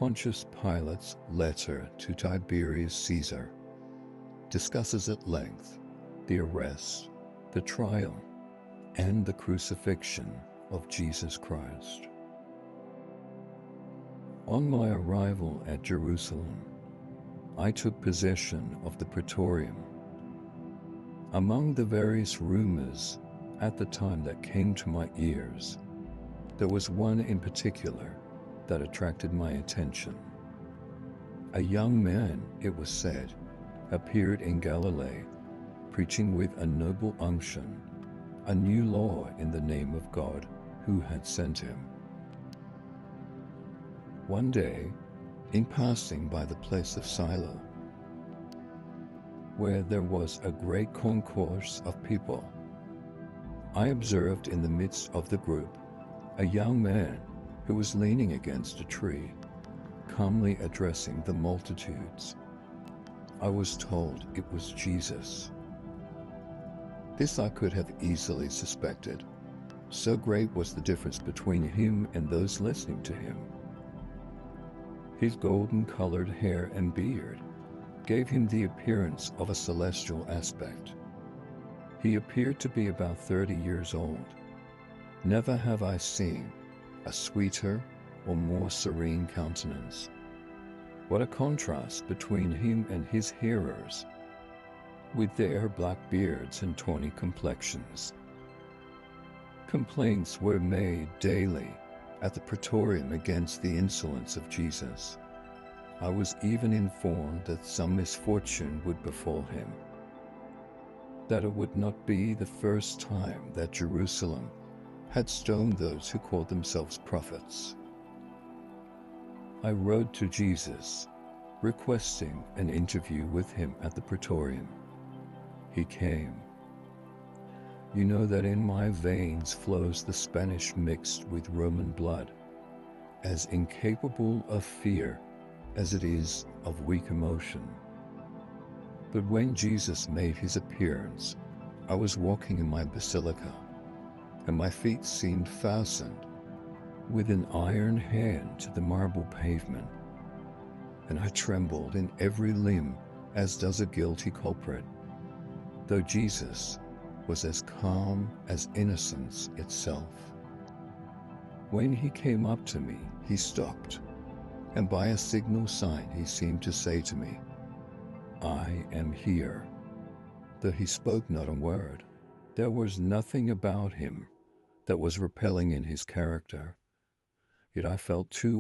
Pontius Pilate's letter to Tiberius Caesar discusses at length the arrest, the trial, and the crucifixion of Jesus Christ. On my arrival at Jerusalem, I took possession of the Praetorium. Among the various rumors at the time that came to my ears, there was one in particular that attracted my attention. A young man, it was said, appeared in Galilee, preaching with a noble unction, a new law in the name of God who had sent him. One day, in passing by the place of Silo, where there was a great concourse of people, I observed in the midst of the group a young man who was leaning against a tree, calmly addressing the multitudes. I was told it was Jesus. This I could have easily suspected. So great was the difference between him and those listening to him. His golden-colored hair and beard gave him the appearance of a celestial aspect. He appeared to be about 30 years old. Never have I seen a sweeter or more serene countenance. What a contrast between him and his hearers, with their black beards and tawny complexions. Complaints were made daily at the Praetorium against the insolence of Jesus. I was even informed that some misfortune would befall him, that it would not be the first time that Jerusalem had stoned those who called themselves prophets. I rode to Jesus, requesting an interview with him at the Praetorium. He came. You know that in my veins flows the Spanish mixed with Roman blood, as incapable of fear as it is of weak emotion. But when Jesus made his appearance, I was walking in my basilica, and my feet seemed fastened with an iron hand to the marble pavement, and I trembled in every limb as does a guilty culprit, though Jesus was as calm as innocence itself. When he came up to me, he stopped, and by a signal sign he seemed to say to me, I am here. Though he spoke not a word, there was nothing about him that was repelling in his character. Yet I felt too